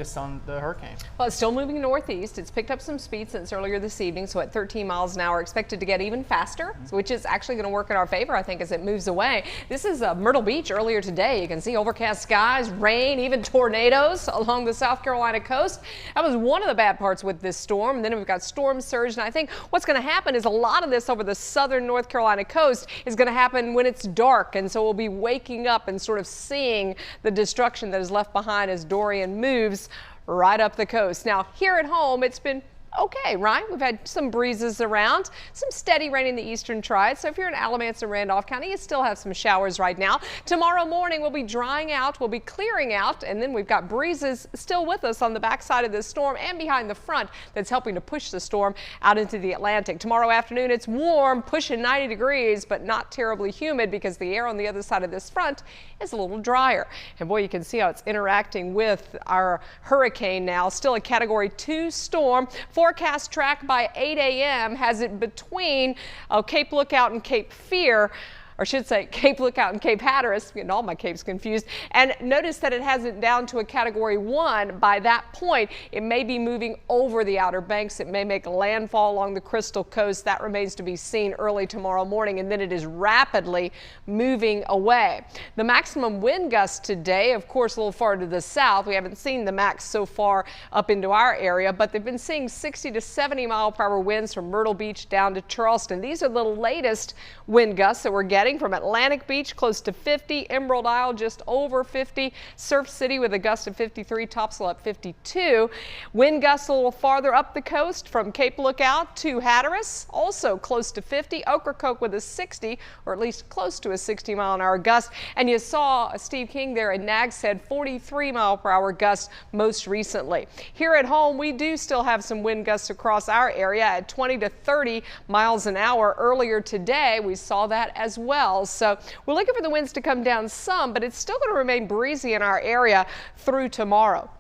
latest on the hurricane? Well, it's still moving northeast. It's picked up some speed since earlier this evening, so at 13 miles an hour, expected to get even faster, which is actually going to work in our favor, I think, as it moves away. This is Myrtle Beach earlier today. You can see overcast skies, rain, even tornadoes along the South Carolina coast. That was one of the bad parts with this storm. And then we've got storm surge, and I think what's going to happen is a lot of this over the southern North Carolina coast is going to happen when it's dark, and so we'll be waking up and sort of seeing the destruction that is left behind as Dorian moves right up the coast. Now, here at home, it's been okay, right? We've had some breezes around, some steady rain in the eastern triad. So if you're in Alamance and Randolph County, you still have some showers right now. Tomorrow morning, we'll be drying out, we'll be clearing out, and then we've got breezes still with us on the backside of this storm and behind the front that's helping to push the storm out into the Atlantic. Tomorrow afternoon, it's warm, pushing 90 degrees, but not terribly humid because the air on the other side of this front is a little drier. And boy, you can see how it's interacting with our hurricane now. Still a Category 2 storm. Forecast track by 8 a.m. has it between Cape Lookout and Cape Fear. Or I should say Cape Lookout and Cape Hatteras, getting all my capes confused. And notice that it has it down to a Category 1. By that point, it may be moving over the Outer Banks. It may make landfall along the Crystal Coast. That remains to be seen early tomorrow morning, and then it is rapidly moving away. The maximum wind gust today, of course, a little farther to the south. We haven't seen the max so far up into our area, but they've been seeing 60 to 70 mile-per-hour winds from Myrtle Beach down to Charleston. These are the latest wind gusts that we're getting from Atlantic Beach close to 50, Emerald Isle just over 50, Surf City with a gust of 53, Topsail at 52. Wind gusts a little farther up the coast from Cape Lookout to Hatteras, also close to 50, Ocracoke with a 60, or at least close to a 60 mile an hour gust. And you saw Steve King there in Nags Head, 43 mile per hour gust most recently. Here at home, we do still have some wind gusts across our area at 20 to 30 miles an hour. Earlier today, we saw that as well. So we're looking for the winds to come down some, but it's still going to remain breezy in our area through tomorrow.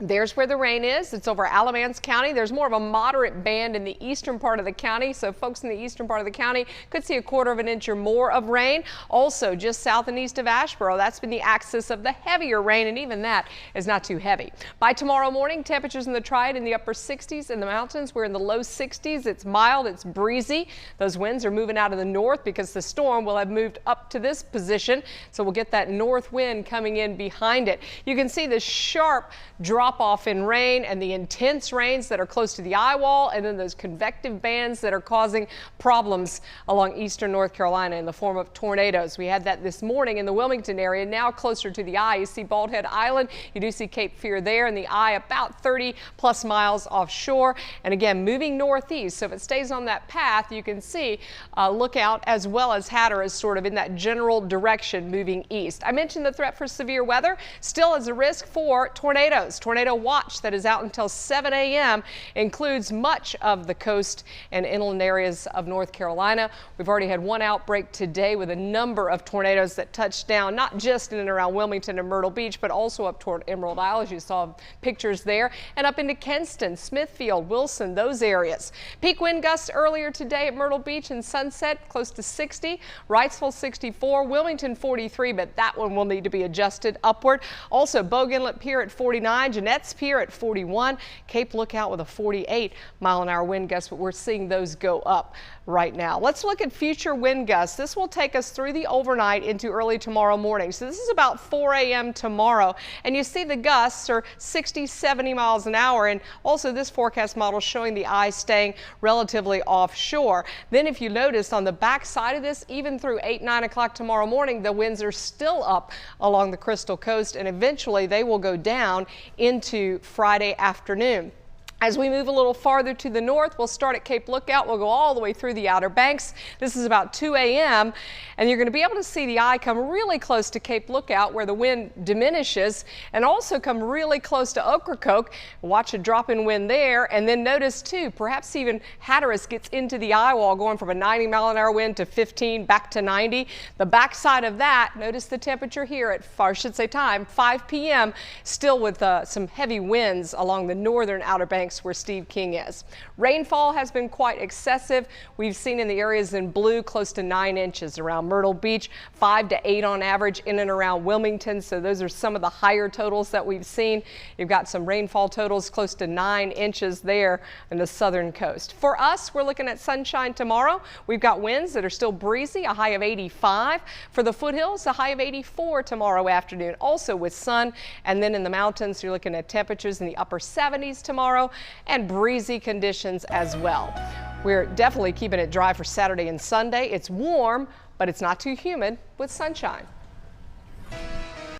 There's where the rain is. It's over Alamance County. There's more of a moderate band in the eastern part of the county, so folks in the eastern part of the county could see a 1/4 of an inch or more of rain. Also, just south and east of Asheboro, that's been the axis of the heavier rain, and even that is not too heavy. By tomorrow morning, temperatures in the Triad in the upper 60s. In the mountains, we're in the low 60s. It's mild, it's breezy. Those winds are moving out of the north because the storm will have moved up to this position, so we'll get that north wind coming in behind it. You can see the sharp drop off in rain and the intense rains that are close to the eye wall, and then those convective bands that are causing problems along eastern North Carolina in the form of tornadoes. We had that this morning in the Wilmington area. Now closer to the eye, you see Bald Head Island. You do see Cape Fear there, and the eye about 30 plus miles offshore. And again, moving northeast. So if it stays on that path, you can see Lookout as well as Hatteras sort of in that general direction moving east. I mentioned the threat for severe weather. Still is a risk for tornadoes. Tornado watch that is out until 7 a.m. includes much of the coast and inland areas of North Carolina. We've already had one outbreak today with a number of tornadoes that touched down, not just in and around Wilmington and Myrtle Beach, but also up toward Emerald Isle, as you saw pictures there, and up into Kenston, Smithfield, Wilson, those areas. Peak wind gusts earlier today at Myrtle Beach and Sunset, close to 60, Wrightsville 64, Wilmington 43, but that one will need to be adjusted upward. Also, Bogue Inlet Pier at 49, Jeanette's Pier at 41, Cape Lookout with a 48 mile an hour wind gust, but we're seeing those go up right now. Let's look at future wind gusts. This will take us through the overnight into early tomorrow morning. So this is about 4 a.m. tomorrow, and you see the gusts are 60, 70 miles an hour, and also this forecast model showing the eye staying relatively offshore. Then if you notice on the back side of this, even through 8, 9 o'clock tomorrow morning, the winds are still up along the Crystal Coast, and eventually they will go down into Friday afternoon. As we move a little farther to the north, we'll start at Cape Lookout. We'll go all the way through the Outer Banks. This is about 2 a.m. and you're going to be able to see the eye come really close to Cape Lookout where the wind diminishes, and also come really close to Ocracoke. Watch a drop in wind there, and then notice too, perhaps even Hatteras gets into the eye wall, going from a 90 mile an hour wind to 15 back to 90. The backside of that, notice the temperature here at, or I should say time, 5 p.m. still with some heavy winds along the northern Outer Banks next where Steve King is. Rainfall has been quite excessive. We've seen in the areas in blue close to 9 inches around Myrtle Beach, 5 to 8 on average in and around Wilmington. So those are some of the higher totals that we've seen. You've got some rainfall totals close to 9 inches there in the southern coast. For us, we're looking at sunshine tomorrow. We've got winds that are still breezy, a high of 85. For the foothills, a high of 84 tomorrow afternoon, also with sun. And then in the mountains, you're looking at temperatures in the upper 70s tomorrow and breezy conditions as well. We're definitely keeping it dry for Saturday and Sunday. It's warm, but it's not too humid with sunshine.